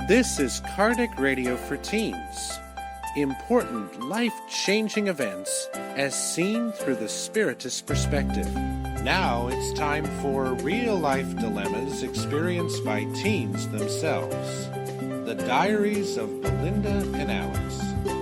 This is Kardec Radio for Teens. Important life-changing events as seen through the Spiritist perspective. Now it's time for real-life dilemmas experienced by teens themselves. The Diaries of Belinda and Alex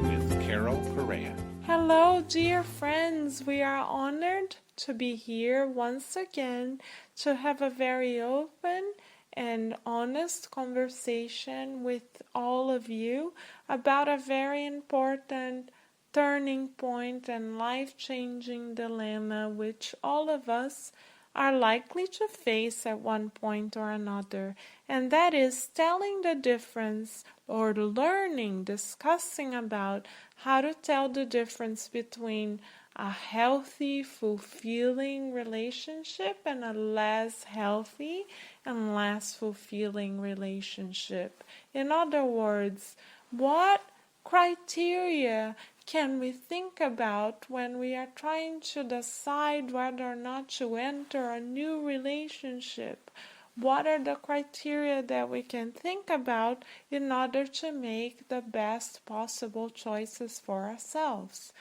with Carol Correa. Hello, dear friends. We are honored to be here once again to have a very open and honest conversation with all of you about a very important turning point and life-changing dilemma which all of us are likely to face at one point or another, and that is telling the difference or learning, discussing about how to tell the difference between a healthy, fulfilling relationship and a less healthy and less fulfilling relationship. In other words, what criteria can we think about when we are trying to decide whether or not to enter a new relationship? What are the criteria that we can think about in order to make the best possible choices for ourselves?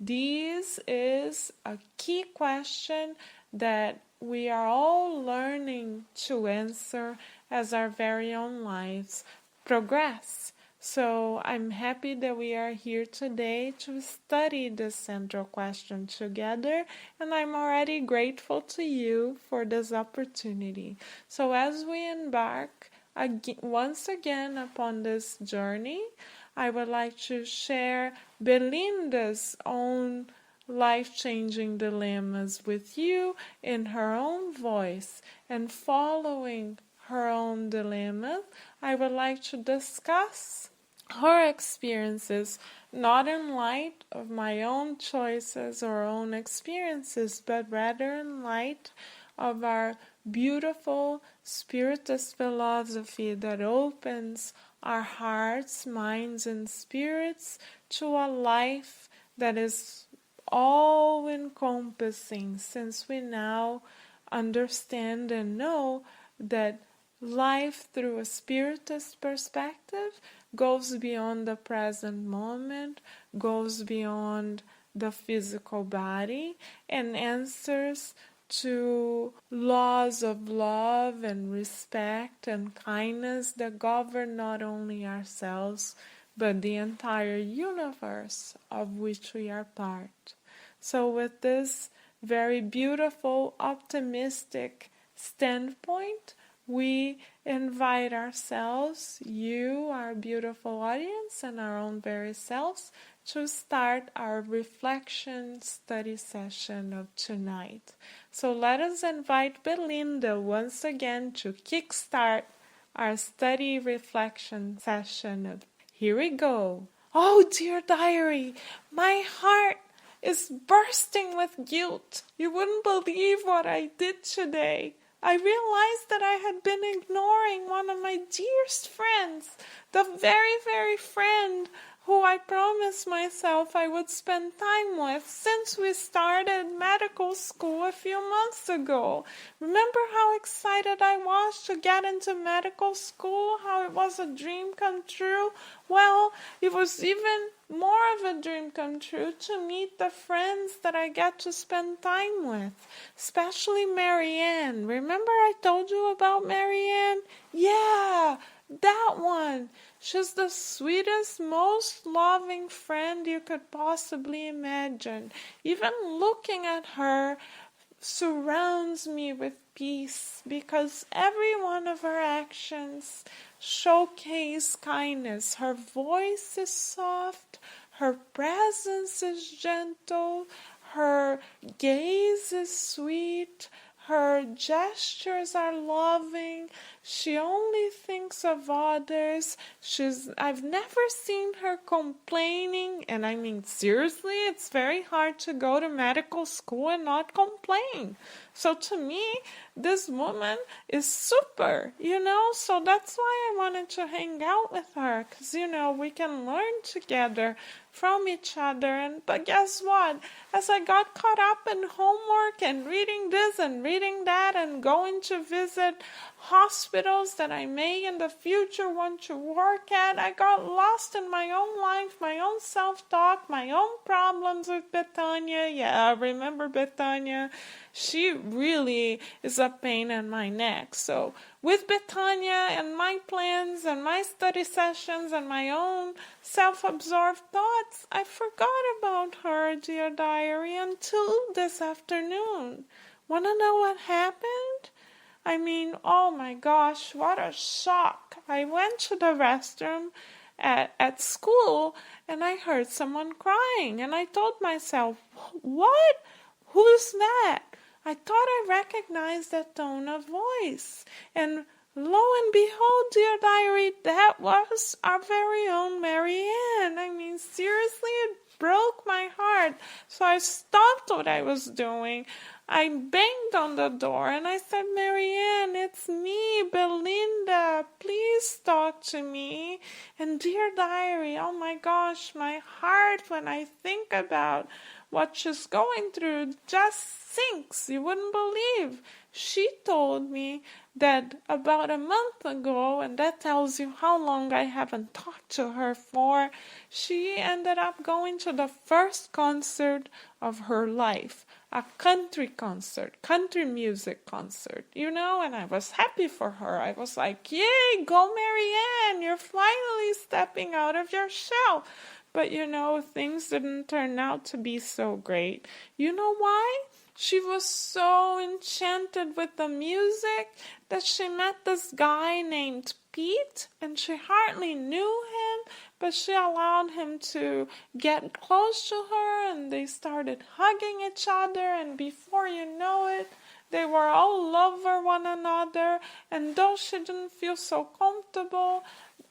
This is a key question that we are all learning to answer as our very own lives progress. So I'm happy that we are here today to study this central question together, and I'm already grateful to you for this opportunity. So as we embark once again upon this journey, I would like to share Belinda's own life-changing dilemmas with you in her own voice. And following her own dilemma, I would like to discuss her experiences, not in light of my own choices or own experiences, but rather in light of our beautiful Spiritist philosophy that opens our hearts, minds, and spirits to a life that is all-encompassing, since we now understand and know that life through a Spiritist perspective goes beyond the present moment, goes beyond the physical body, and answers to laws of love and respect and kindness that govern not only ourselves, but the entire universe of which we are part. So with this very beautiful, optimistic standpoint, we invite ourselves, you, our beautiful audience, and our own very selves, to start our reflection study session of tonight. So let us invite Belinda once again to kickstart our study reflection session. Here we go. Oh, dear diary, my heart is bursting with guilt. You wouldn't believe what I did today. I realized that I had been ignoring one of my dearest friends, the very, very friend who I promised myself I would spend time with since we started medical school a few months ago. Remember how excited I was to get into medical school, how it was a dream come true? Well, it was even more of a dream come true to meet the friends that I get to spend time with, especially Marianne. Remember I told you about Marianne? Yeah, that one. She's the sweetest, most loving friend you could possibly imagine. Even looking at her surrounds me with peace, because every one of her actions showcase kindness. Her voice is soft, her presence is gentle, her gaze is sweet, her gestures are loving. She only thinks of others. I've never seen her complaining, and I mean seriously, it's very hard to go to medical school and not complain. So to me, this woman is super, so that's why I wanted to hang out with her, because, we can learn together from each other. But guess what? As I got caught up in homework and reading this and reading that and going to visit hospitals hospitals that I may in the future want to work at. I got lost in my own life, my own self-talk, my own problems with Betania. Yeah, remember Betania? She really is a pain in my neck. So with Betania and my plans and my study sessions and my own self-absorbed thoughts, I forgot about her, dear diary, until this afternoon. Want to know what happened? I mean, oh my gosh, what a shock. I went to the restroom at school and I heard someone crying, and I told myself, what? Who's that? I thought I recognized that tone of voice. And lo and behold, dear diary, that was our very own Marianne. I mean, seriously, it broke my heart. So I stopped what I was doing. I banged on the door and I said, Marianne, it's me, Belinda. Please talk to me. And dear diary, oh my gosh, my heart when I think about what she's going through just sinks. You wouldn't believe. She told me that about a month ago, and that tells you how long I haven't talked to her for, she ended up going to the first concert of her life. A country concert, country music concert, and I was happy for her. I was like, yay, go Marianne, you're finally stepping out of your shell. But things didn't turn out to be so great. You know why? She was so enchanted with the music that she met this guy named Pete, and she hardly knew him, but she allowed him to get close to her, and they started hugging each other, and before you know it, they were all over one another. And though she didn't feel so comfortable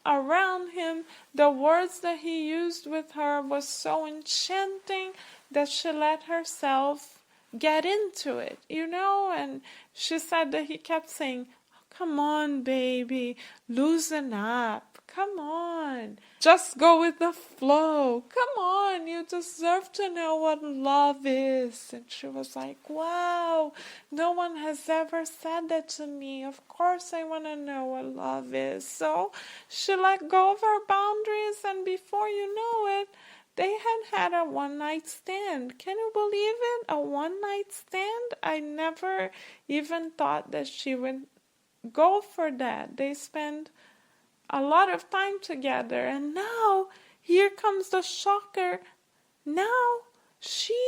around him, the words that he used with her was so enchanting that she let herself get into it, and she said that he kept saying, come on, baby, loosen up, come on, just go with the flow, come on, you deserve to know what love is. And she was like, wow, no one has ever said that to me. Of course I want to know what love is. So she let go of her boundaries, and before you know it, they had a one-night stand. Can you believe it? A one-night stand? I never even thought that she would go for that. They spent a lot of time together, and now here comes the shocker. Now she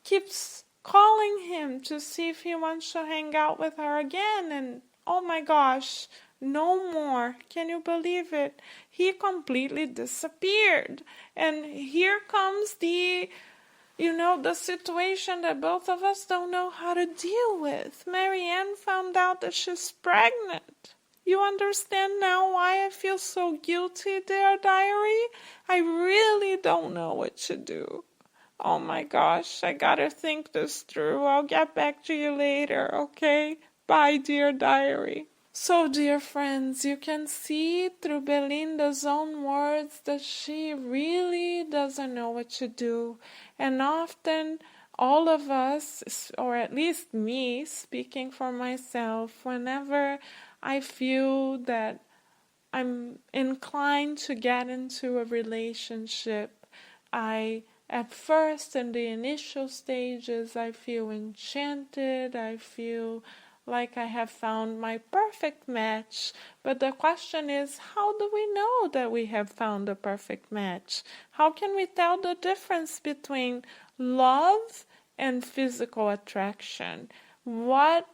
keeps calling him to see if he wants to hang out with her again, and oh my gosh, no more. Can you believe it? He completely disappeared. And here comes the situation that both of us don't know how to deal with. Marianne found out that she's pregnant. You understand now why I feel so guilty, dear diary? I really don't know what to do. Oh my gosh, I gotta think this through. I'll get back to you later, okay? Bye, dear diary. So, dear friends, you can see through Belinda's own words that she really doesn't know what to do. And often, all of us, or at least me, speaking for myself, whenever I feel that I'm inclined to get into a relationship, at first, in the initial stages, I feel enchanted, I feel like I have found my perfect match. But the question is, how do we know that we have found a perfect match? How can we tell the difference between love and physical attraction? What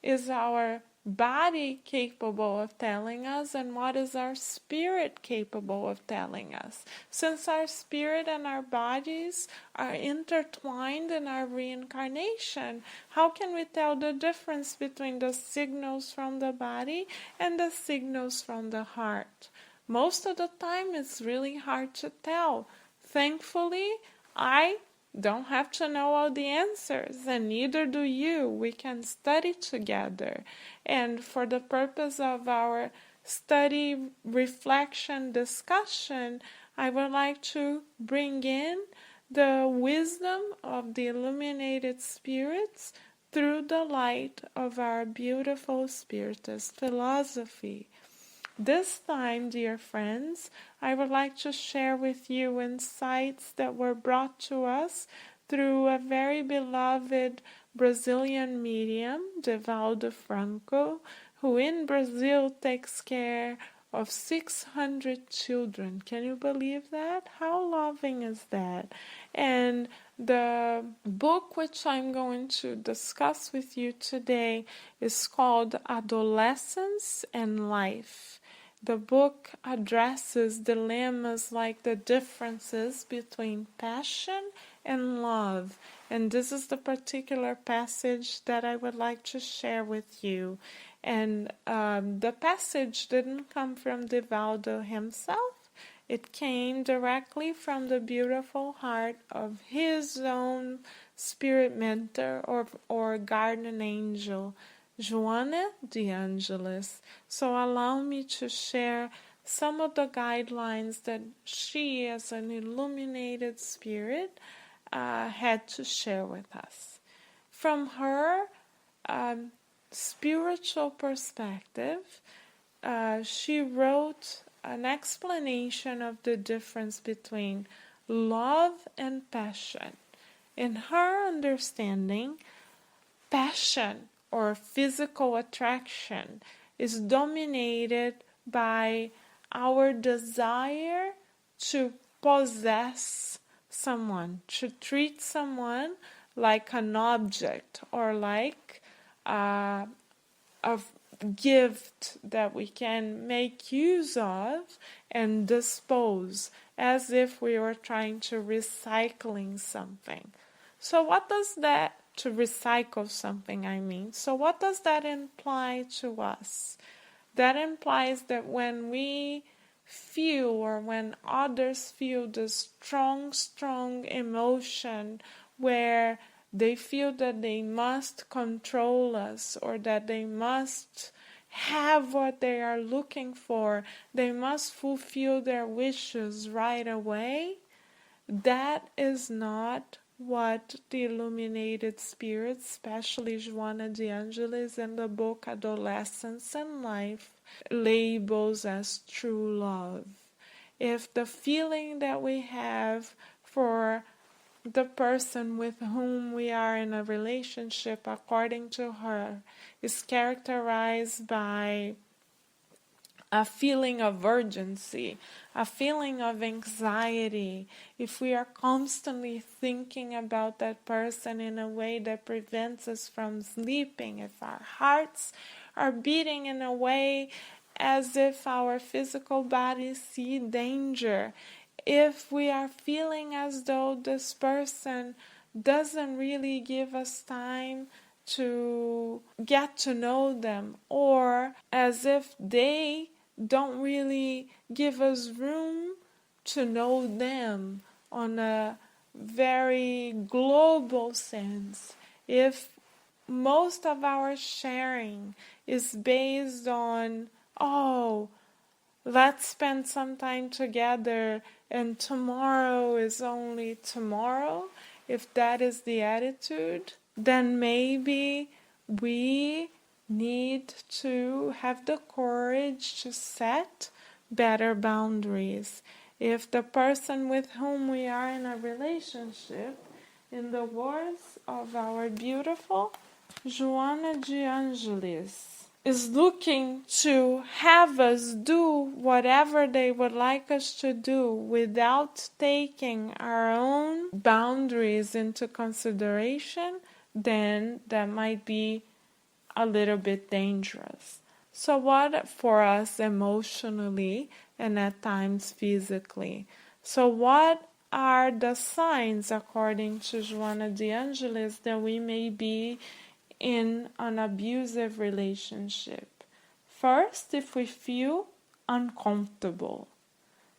is our body capable of telling us, and what is our spirit capable of telling us? Since our spirit and our bodies are intertwined in our reincarnation, how can we tell the difference between the signals from the body and the signals from the heart? Most of the time it's really hard to tell. Thankfully, I don't have to know all the answers, and neither do you. We can study together. And for the purpose of our study, reflection, discussion, I would like to bring in the wisdom of the illuminated spirits through the light of our beautiful Spiritist philosophy. This time, dear friends, I would like to share with you insights that were brought to us through a very beloved Brazilian medium, Divaldo Franco, who in Brazil takes care of 600 children. Can you believe that? How loving is that? And the book which I'm going to discuss with you today is called Adolescence and Life. The book addresses dilemmas like the differences between passion and love. And this is the particular passage that I would like to share with you. And the passage didn't come from Divaldo himself. It came directly from the beautiful heart of his own spirit mentor or guardian angel, Joana de Angelis. So allow me to share some of the guidelines that she, as an illuminated spirit, had to share with us. From her spiritual perspective, she wrote an explanation of the difference between love and passion. In her understanding, passion or physical attraction is dominated by our desire to possess someone, to treat someone like an object or like a gift that we can make use of and dispose as if we were trying to recycling something. So what does that, to recycle something, I mean, so what does that imply to us? That implies that when we feel or when others feel this strong emotion where they feel that they must control us or that they must have what they are looking for, they must fulfill their wishes right away, that is not what the illuminated spirits, especially Joana de Angelis in the book Adolescence and Life, labels as true love. If the feeling that we have for the person with whom we are in a relationship, according to her, is characterized by a feeling of urgency, a feeling of anxiety, if we are constantly thinking about that person in a way that prevents us from sleeping, if our hearts are beating in a way as if our physical bodies see danger, if we are feeling as though this person doesn't really give us time to get to know them, or as if they don't really give us room to know them on a very global sense, if most of our sharing is based on, oh, let's spend some time together and tomorrow is only tomorrow, if that is the attitude, then maybe we need to have the courage to set better boundaries. If the person with whom we are in a relationship, in the words of our beautiful Joana de Angelis, is looking to have us do whatever they would like us to do without taking our own boundaries into consideration, then that might be a little bit dangerous. So what for us emotionally and at times physically? So what are the signs, according to Joana de Angelis, that we may be in an abusive relationship? First, if we feel uncomfortable.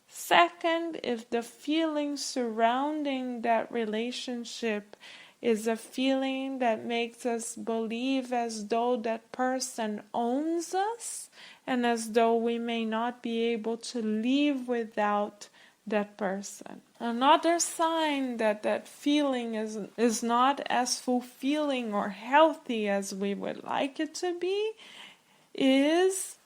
Second, if the feeling surrounding that relationship is a feeling that makes us believe as though that person owns us and as though we may not be able to live without that person. Another sign that that feeling is not as fulfilling or healthy as we would like it to be is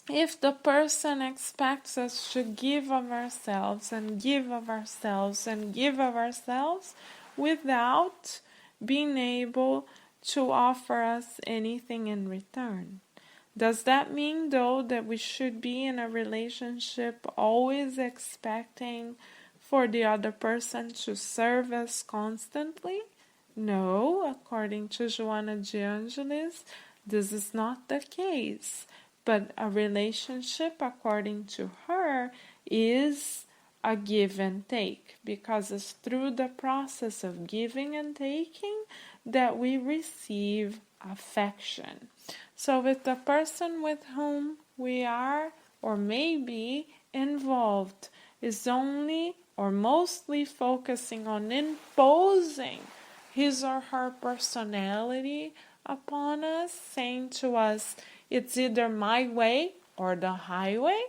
if the person expects us to give of ourselves and give of ourselves and give of ourselves without being able to offer us anything in return. Does that mean, though, that we should be in a relationship always expecting for the other person to serve us constantly? No, according to Joanna de Angelis, this is not the case. But a relationship, according to her, is a give and take, because it's through the process of giving and taking that we receive affection. So with the person with whom we are or may be involved is only or mostly focusing on imposing his or her personality upon us, saying to us, it's either my way or the highway,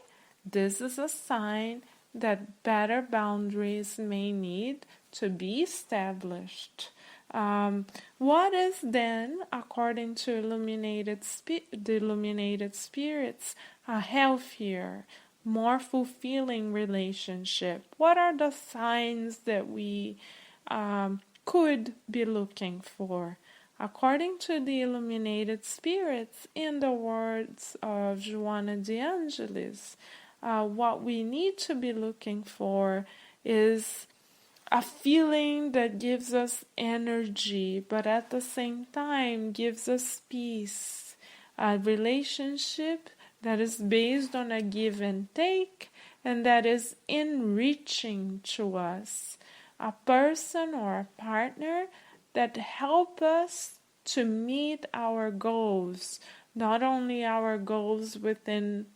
this is a sign that better boundaries may need to be established. What is then, according to the illuminated spirits, a healthier, more fulfilling relationship? What are the signs that we could be looking for? According to the illuminated spirits, in the words of Joanna de Angelis, what we need to be looking for is a feeling that gives us energy, but at the same time gives us peace. A relationship that is based on a give and take and that is enriching to us. A person or a partner that help us to meet our goals, not only our goals within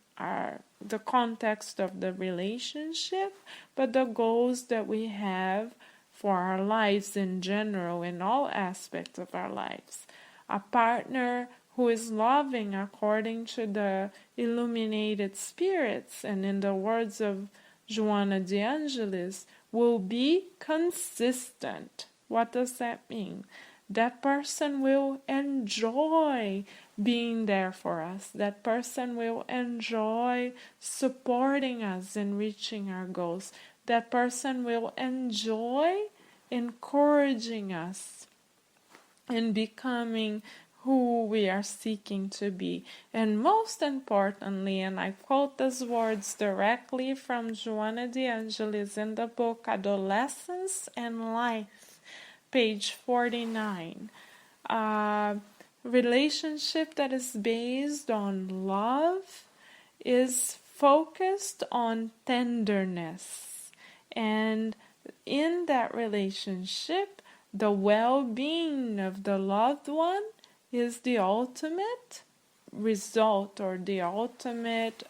the context of the relationship, but the goals that we have for our lives in general, in all aspects of our lives. A partner who is loving according to the illuminated spirits, and in the words of Joanna de Angelis, will be consistent. What does that mean? That person will enjoy being there for us. That person will enjoy supporting us in reaching our goals. That person will enjoy encouraging us in becoming who we are seeking to be. And most importantly, and I quote these words directly from Joanna de Angelis in the book Adolescence and Life, page 49. Relationship that is based on love is focused on tenderness. And in that relationship, the well-being of the loved one is the ultimate result or the ultimate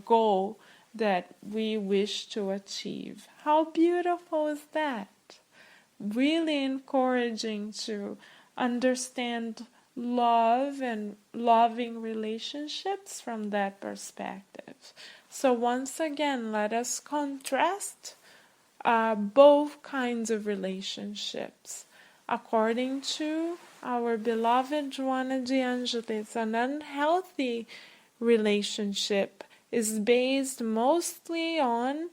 goal that we wish to achieve. How beautiful is that? Really encouraging to understand love and loving relationships from that perspective. So once again, let us contrast both kinds of relationships. According to our beloved Joanna de Angelis, an unhealthy relationship is based mostly on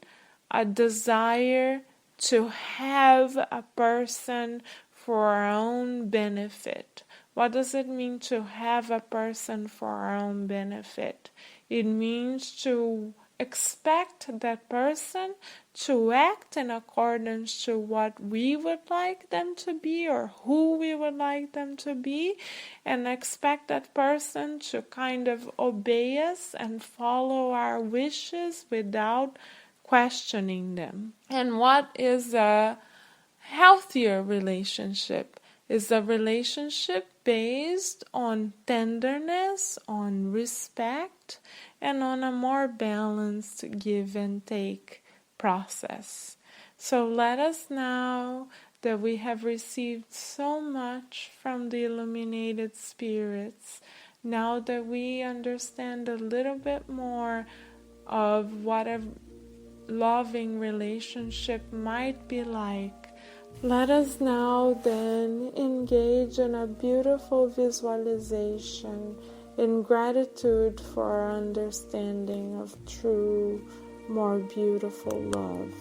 a desire to have a person for our own benefit. What does it mean to have a person for our own benefit? It means to expect that person to act in accordance to what we would like them to be or who we would like them to be, and expect that person to kind of obey us and follow our wishes without questioning them. And what is a healthier relationship? Is a relationship based on tenderness, on respect, and on a more balanced give and take process. So let us now that we have received so much from the illuminated spirits, now that we understand a little bit more of what loving relationship might be like. Let us now then engage in a beautiful visualization in gratitude for our understanding of true, more beautiful love.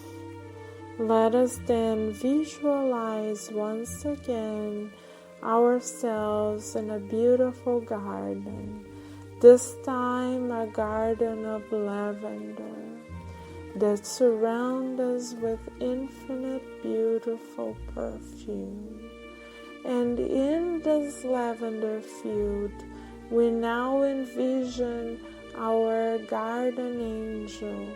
Let us then visualize once again ourselves in a beautiful garden, this time a garden of lavender that surrounds us with infinite beautiful perfume. And in this lavender field, we now envision our garden angel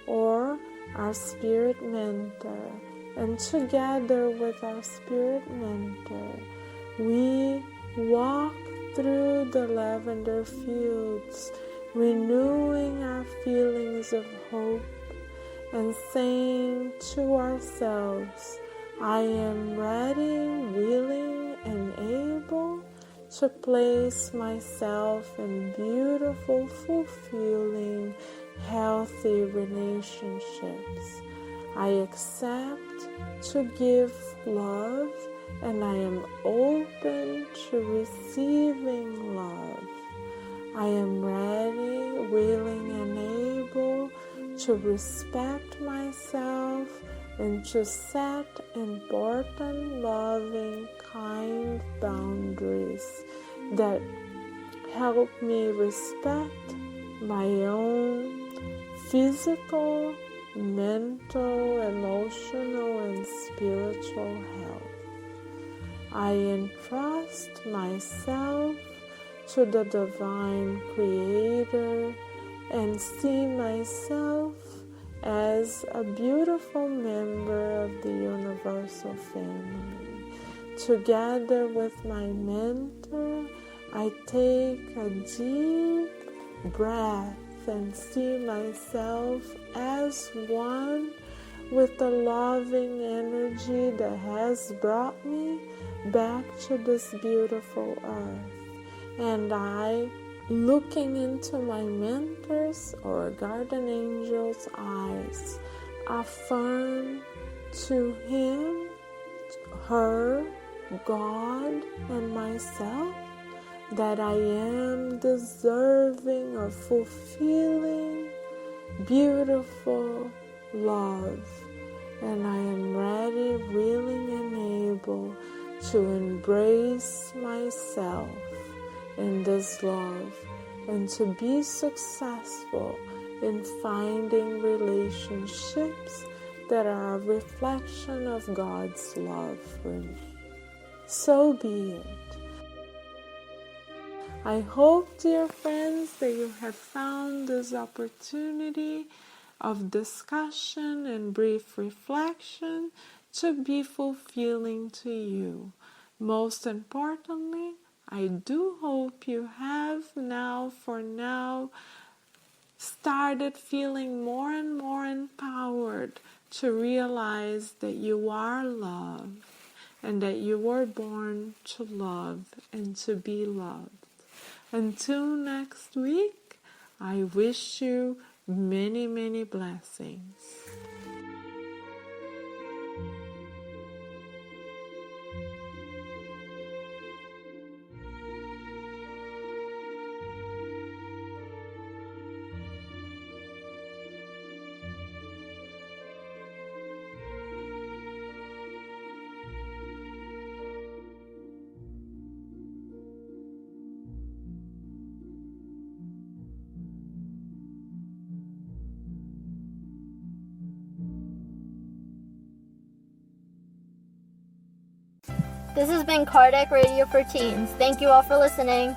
or our spirit mentor, and together with our spirit mentor, we walk through the lavender fields, renewing our feelings of hope and saying to ourselves, I am ready, willing, and able to place myself in beautiful, fulfilling, healthy relationships. I accept to give love, and I am open to receiving love. I am ready, willing, and able to respect myself and to set important, loving, kind boundaries that help me respect my own physical, mental, emotional, and spiritual health. I entrust myself to the Divine Creator and see myself as a beautiful member of the universal family. Together with my mentor, I take a deep breath and see myself as one with the loving energy that has brought me back to this beautiful earth. And I, looking into my mentor's or guardian angel's eyes, affirm to him, her, God, and myself that I am deserving of fulfilling, beautiful love, and I am ready, willing, and able to embrace myself in this love and to be successful in finding relationships that are a reflection of God's love for me. So be it. I hope, dear friends, that you have found this opportunity of discussion and brief reflection to be fulfilling to you. Most importantly, I do hope you have for now, started feeling more and more empowered to realize that you are loved and that you were born to love and to be loved. Until next week, I wish you many, many blessings. This has been Cardiac Radio for Teens. Thank you all for listening.